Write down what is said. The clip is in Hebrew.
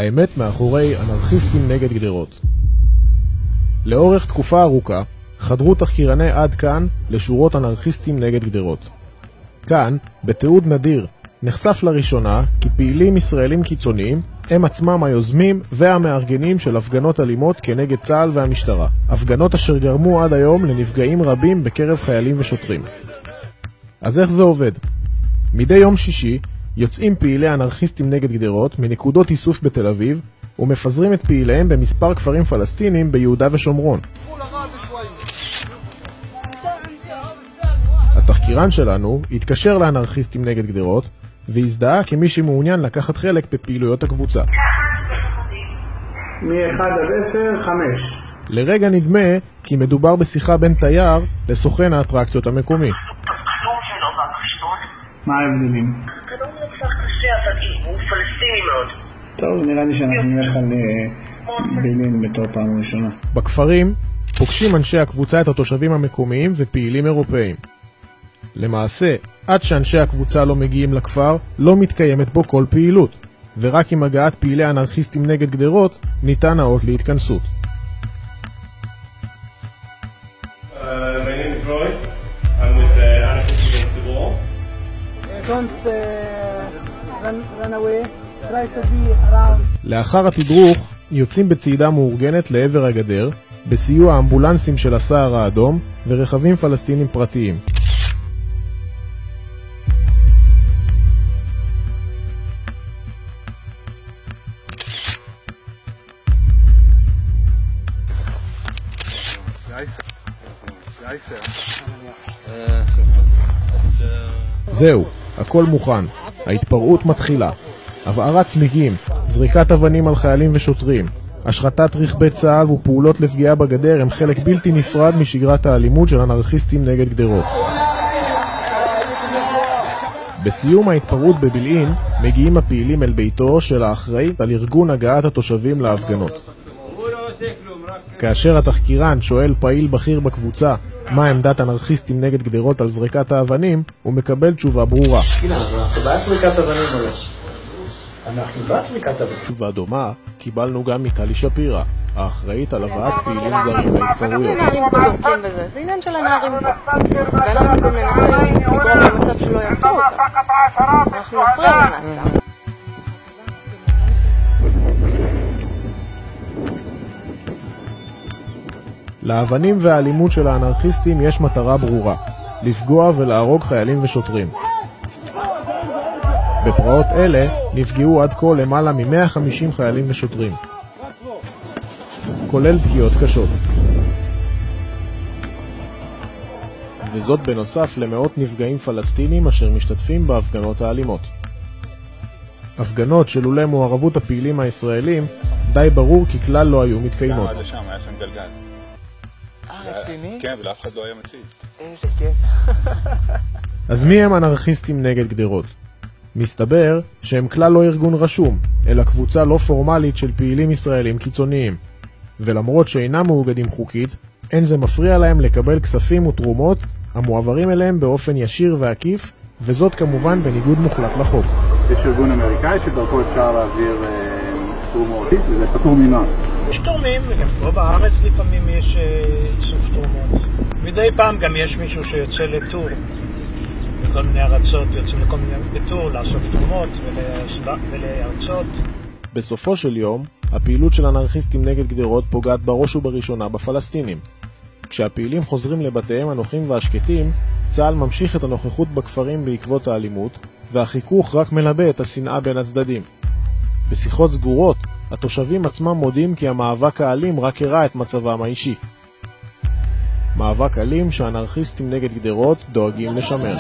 האמת מאחורי אנרכיסטים נגד גדרות. לאורך תקופה ארוכה חדרו תחקירני עד כאן לשורות אנרכיסטים נגד גדרות. כאן, בתיעוד נדיר, נחשף לראשונה כי פעילים ישראלים קיצוניים הם עצמם היוזמים והמארגנים של הפגנות אלימות כנגד צה"ל והמשטרה. הפגנות אשר גרמו עד היום לנפגעים רבים בקרב חיילים ושוטרים. אז איך זה עובד? מדי יום שישי יוצאים פעילי אנרכיסטים נגד גדרות מנקודות איסוף בתל אביב ומפזרים את פעיליהם במספר כפרים פלסטינים ביהודה ושומרון. התחקירן שלנו התקשר לאנרכיסטים נגד גדרות והזדהה כמי שמעוניין לקחת חלק בפעילויות הקבוצה. מ-1 עד 10, 5. לרגע נדמה כי מדובר בשיחה בין תייר לסוכן האטרקציות המקומי. מה ההבדלים? הכדור נצח קשה, אבל הוא פלסטיני מאוד. טוב, נראה לי שאנחנו נלך על בילים בתור פעם ראשונה. בכפרים פוגשים אנשי הקבוצה את התושבים המקומיים ופעילים אירופאים. למעשה, עד שאנשי הקבוצה לא מגיעים לכפר, לא מתקיימת בו כל פעילות, ורק עם הגעת פעילי אנרכיסטים נגד גדרות ניתן האות להתכנסות. My name is Roy. I'm with the Anarchists Against the Wall. Don't run away. Try to be around. לאחר התדרוך יוצאים בצעידה מאורגנת לעבר הגדר, בסיוע האמבולנסים של הסהר האדום ורכבים פלסטינים פרטיים. זהו, הכל מוכן. ההתפרעות מתחילה. הבערת צמיגים, זריקת אבנים על חיילים ושוטרים, השחתת רכבי צה"ל ופעולות לפגיעה בגדר הם חלק בלתי נפרד משגרת האלימות של אנרכיסטים נגד גדרות. בסיום ההתפרעות בבילעין מגיעים הפעילים אל ביתו של האחראית על ארגון הגעת התושבים להפגנות. כאשר התחקירן שואל פעיל בכיר בקבוצה מה עמדת אנרכיסטים נגד גדרות על זריקת האבנים, הוא מקבל תשובה ברורה. אנחנו בעד זריקת אבנים או לא? אנחנו בעד זריקת אבנים. תשובה דומה קיבלנו גם מטלי שפירא, האחראית על הבאת פעילים זרים להתפרעויות. נערים פה זורקים בזה, זה עניין של הנערים פה. ואנחנו גם מנסים לגרום למצב שלא יעשו אותה. אנחנו נפריע למצב. לאבנים והאלימות של האנרכיסטים יש מטרה ברורה, לפגוע ולהרוג חיילים ושוטרים. בפרעות אלה נפגעו עד כה למעלה מ-150 חיילים ושוטרים, כולל פגיעות קשות. וזאת בנוסף למאות נפגעים פלסטינים אשר משתתפים בהפגנות האלימות. הפגנות שלולא מעורבות הפעילים הישראלים די ברור כי כלל לא היו מתקיימות. עד לשם, היה שם גלגל. רציני? כן, ולאף אחד לא היה מציג. איזה כיף. אז מי הם אנרכיסטים נגד גדרות? מסתבר שהם כלל לא ארגון רשום, אלא קבוצה לא פורמלית של פעילים ישראלים קיצוניים. ולמרות שאינם מאוגדים חוקית, אין זה מפריע להם לקבל כספים ותרומות המועברים אליהם באופן ישיר ועקיף, וזאת כמובן בניגוד מוחלט לחוק. יש ארגון אמריקאי שדרכו אפשר להעביר תרומות, וזה פטור ממס. יש תורמים, וגם פה בארץ לפעמים יש איסוף תרומות. מדי פעם גם יש מישהו שיוצא לטור. בכל מיני ארצות יוצאים לכל מיני לטור, לאסוף תרומות ולארצות. בסופו של יום, הפעילות של אנרכיסטים נגד גדרות פוגעת בראש ובראשונה בפלסטינים. כשהפעילים חוזרים לבתיהם הנוחים והשקטים, צה"ל ממשיך את הנוכחות בכפרים בעקבות האלימות, והחיכוך רק מלבה את השנאה בין הצדדים. בשיחות סגורות, התושבים עצמם מודים כי המאבק האלים רק הראה את מצבם האישי. מאבק אלים שאנרכיסטים נגד גדרות דואגים לשמר.